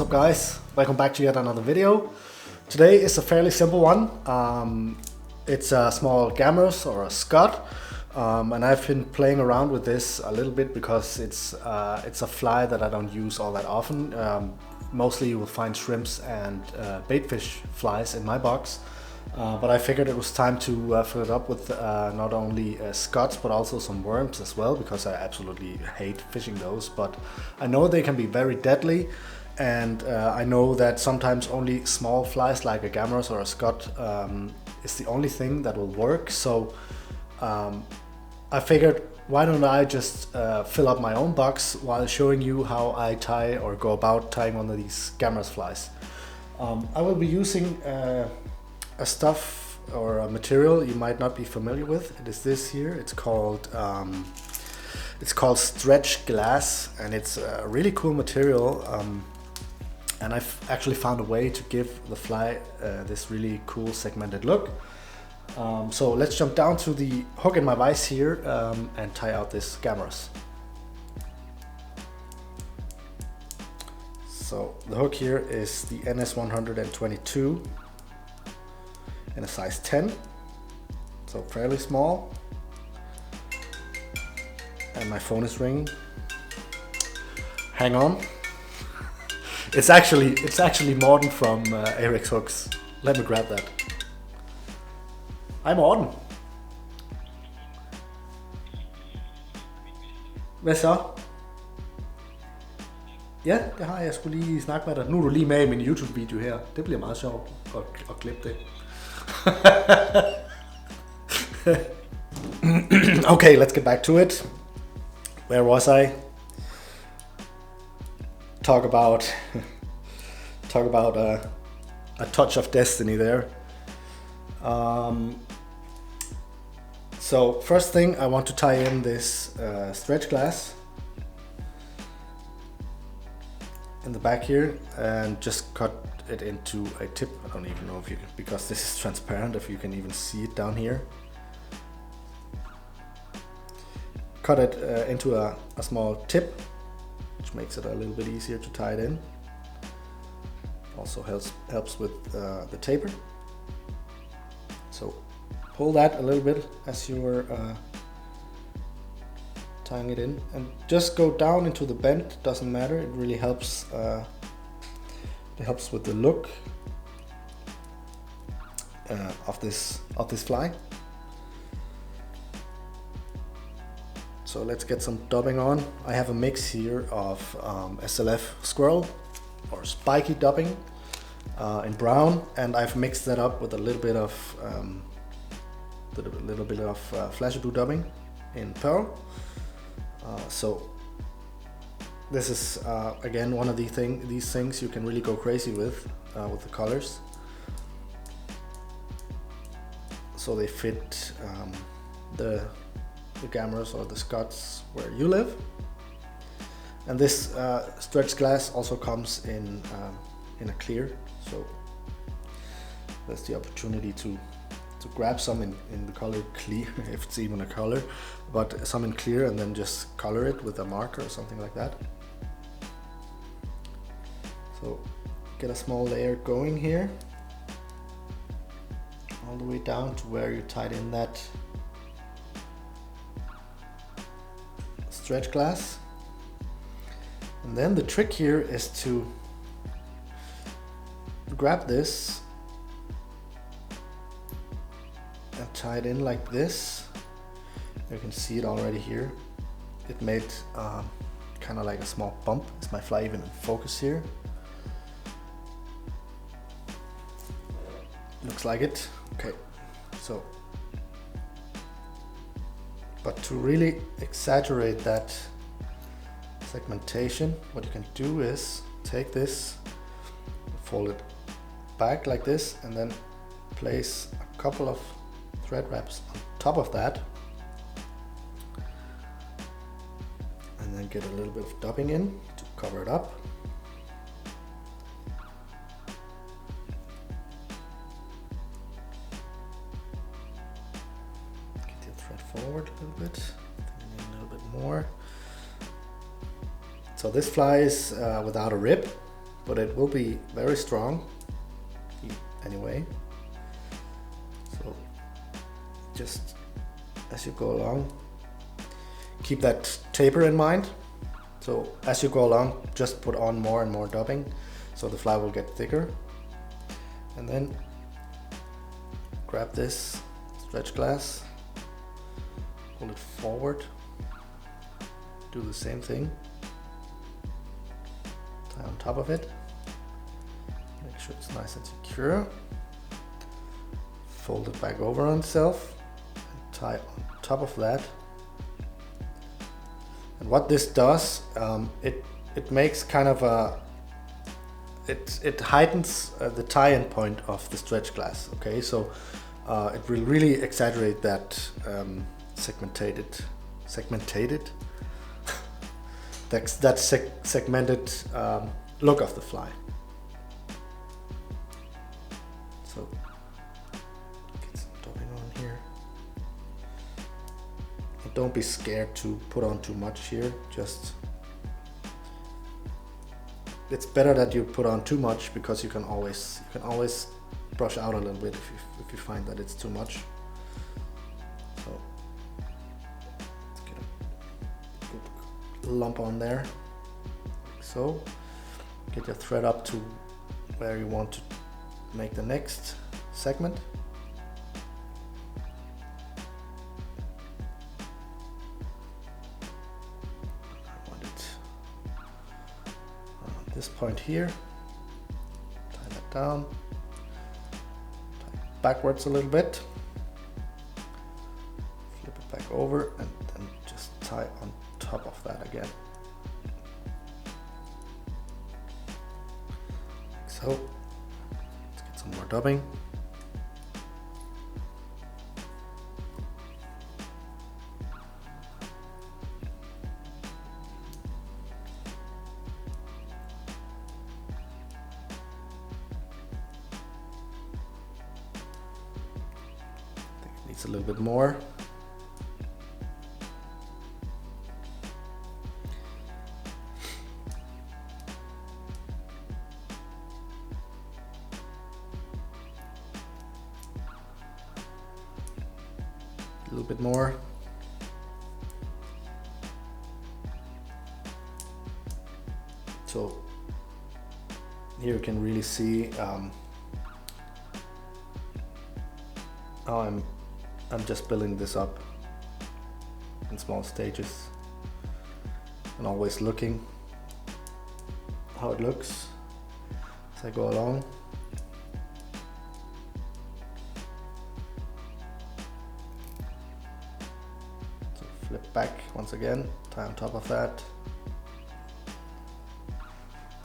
up guys? Welcome back to yet another video. Today is a fairly simple one. It's a small Gammarus or a scud, and I've been playing around with this a little bit because it's a fly that I don't use all that often. Mostly you will find shrimps and baitfish flies in my box, but I figured it was time to fill it up with not only scuds but also some worms as well, because I absolutely hate fishing those, but I know they can be very deadly. And I know that sometimes only small flies like a Gammarus or a scud is the only thing that will work. So I figured, why don't I just fill up my own box while showing you how I tie or go about tying one of these Gammarus flies. I will be using a stuff or a material you might not be familiar with. It is this here. It's called stretch glass, and it's a really cool material. And I've actually found a way to give the fly this really cool segmented look. So let's jump down to the hook in my vise here and tie out this Gammarus. So the hook here is the NS122 in a size 10, so fairly small. And my phone is ringing. Hang on. It's actually Morten from Eric's Hooks. Let me grab that. Hej Morten. Hvad så? Ja, det har jeg. Jeg skulle lige snakke med dig. Nu er du lige med i min YouTube-video her. Det bliver meget sjovt at klippe det. Okay, let's get back to it. Where was I? Talk about a touch of destiny there. So first thing, I want to tie in this stretch glass in the back here and just cut it into a tip. I don't even know if you can, because this is transparent, if you can even see it down here. Cut it into a small tip, which makes it a little bit easier to tie it in. Also helps with the taper. So pull that a little bit as you were tying it in, and just go down into the bend. Doesn't matter. It really helps. It helps with the look of this fly. So let's get some dubbing on. I have a mix here of SLF squirrel or spiky dubbing in brown, and I've mixed that up with a little bit of Flashabou dubbing in pearl. So this is again one of these things you can really go crazy with the colors. So they fit the Gammarus or the scuds where you live. And this stretch glass also comes in a clear, so that's the opportunity to grab some in the color clear, if it's even a color, but some in clear, and then just color it with a marker or something like that. So get a small layer going here, all the way down to where you tied in that stretch glass. And then the trick here is to grab this and tie it in like this. You can see it already here. It made kind of like a small bump. Is my fly even in focus here? Looks like it. Okay, so but to really exaggerate that segmentation, what you can do is take this, fold it back like this, and then place a couple of thread wraps on top of that, and then get a little bit of dubbing in to cover it up. Get your thread forward a little bit, and a little bit more. So this fly is without a rib, but it will be very strong anyway. So just as you go along, keep that taper in mind. So as you go along, just put on more and more dubbing so the fly will get thicker. And then grab this stretch glass, pull it forward, do the same thing, tie on top of it, make sure it's nice and secure, fold it back over on itself, and tie on top of that. And what this does, it makes kind of a, it heightens the tie-in point of the stretch glass. Okay, so it will really exaggerate that segmented look of the fly. So get some dubbing on here. And don't be scared to put on too much here. Just, it's better that you put on too much, because you can always brush out a little bit if you find that it's too much. So let's get a good lump on there, like so. Get your thread up to where you want to make the next segment. I want it on this point here. Tie that down. Tie it backwards a little bit. Flip it back over and then just tie on top of that again. So let's get some more dubbing. I think it needs a little bit more. A little bit more. So here you can really see how I'm just building this up in small stages and always looking how it looks as I go along. Flip back once again, tie on top of that.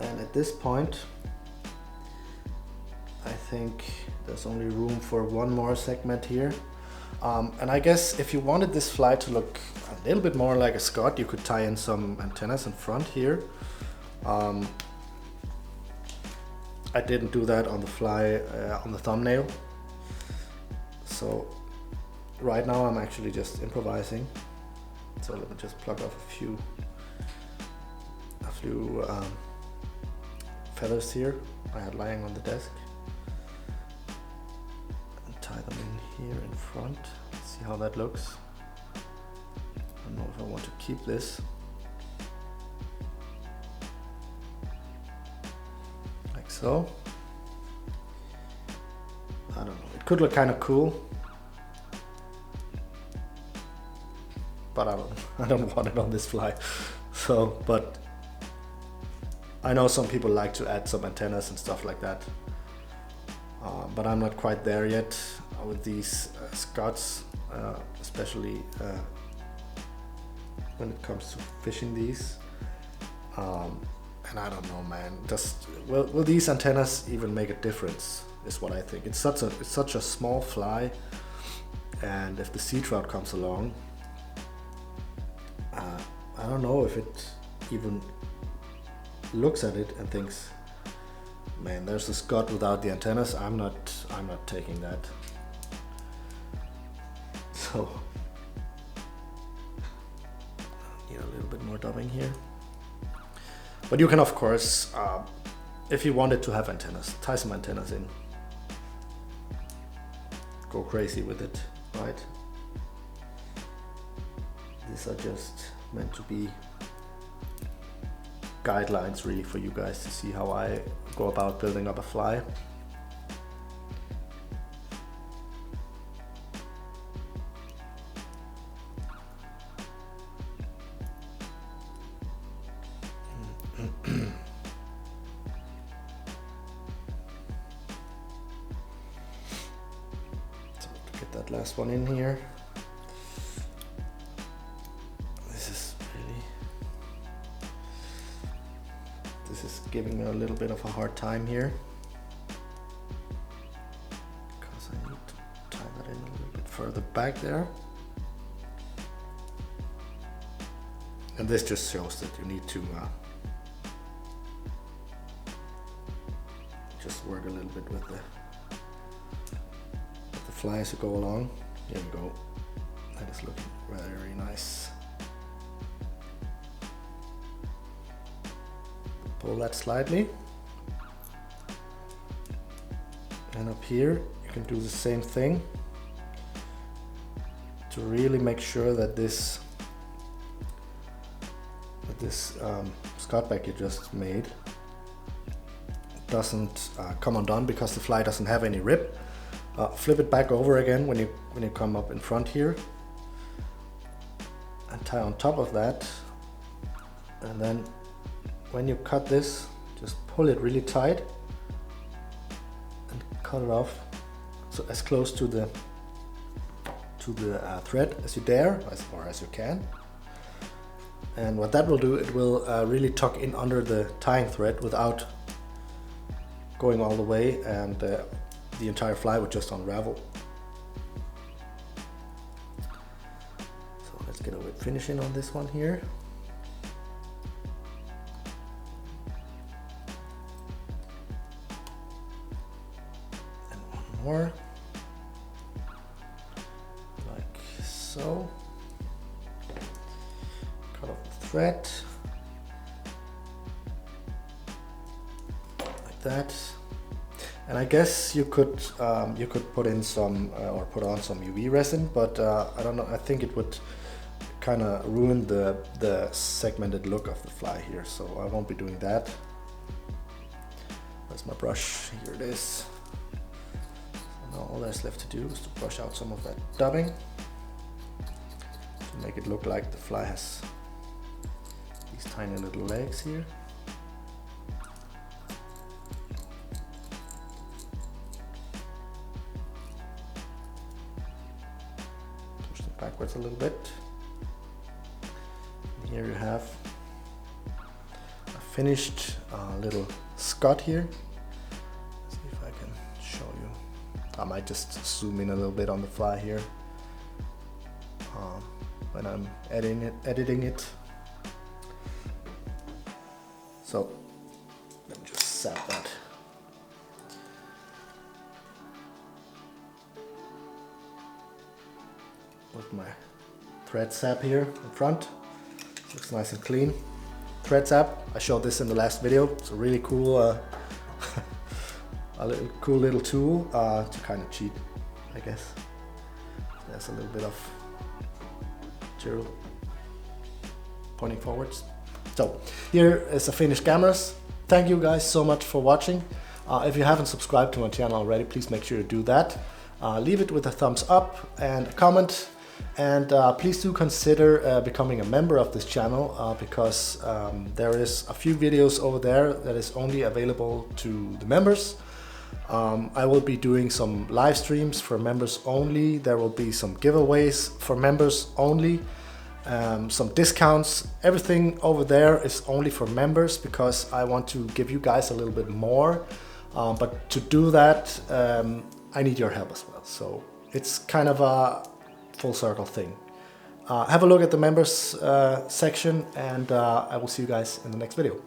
And at this point, I think there's only room for one more segment here. And I guess if you wanted this fly to look a little bit more like a scud, you could tie in some antennas in front here. I didn't do that on the fly, on the thumbnail. So right now I'm actually just improvising. So let me just plug off a few feathers here I had lying on the desk and tie them in here in front. Let's see how that looks. I don't know if I want to keep this. Like so. I don't know, it could look kind of cool. But I don't want it on this fly. So, but I know some people like to add some antennas and stuff like that. But I'm not quite there yet with these scuds, especially when it comes to fishing these. And I don't know, man. Just will these antennas even make a difference? Is what I think. It's such a small fly, and if the sea trout comes along, I don't know if it even looks at it and thinks, man, there's a scud without the antennas. I'm not taking that. So need a little bit more dubbing here. But you can of course if you wanted to have antennas, tie some antennas in. Go crazy with it, right? These are just meant to be guidelines really for you guys to see how I go about building up a fly. So to get that last one in here. This is giving me a little bit of a hard time here because I need to tie that in a little bit further back there. And this just shows that you need to just work a little bit with the fly as you go along. Here we go. That is looking very nice. Pull that slightly, and up here you can do the same thing to really make sure that this scud bag you just made doesn't come undone, because the fly doesn't have any rip. Flip it back over again when you come up in front here, and tie on top of that, and then when you cut this, just pull it really tight and cut it off, so as close to the thread as you dare, or as you can. And what that will do, it will really tuck in under the tying thread without going all the way, and the entire fly would just unravel. So let's get a whip finishing on this one here. More, like so. Cut off the thread, like that. And I guess you could put in some or put on some UV resin, but I don't know. I think it would kind of ruin the segmented look of the fly here, so I won't be doing that. Where's my brush? Here it is. Now all there's left to do is to brush out some of that dubbing to make it look like the fly has these tiny little legs here. Push them backwards a little bit. And here you have a finished little scud here. I might just zoom in a little bit on the fly here when I'm editing it. So let me just sap that. With my thread sap here in front. Looks nice and clean. Thread sap, I showed this in the last video. It's a really cool cool little tool to kind of cheat, I guess. There's a little bit of material pointing forwards. So here is a finished Gammarus. Thank you guys so much for watching. If you haven't subscribed to my channel already, please make sure you do that. Leave it with a thumbs up and a comment, and please do consider becoming a member of this channel, because there is a few videos over there that is only available to the members. I will be doing some live streams for members only. There will be some giveaways for members only, some discounts. Everything over there is only for members, because I want to give you guys a little bit more. But to do that, I need your help as well. So it's kind of a full circle thing. Have a look at the members section, and I will see you guys in the next video.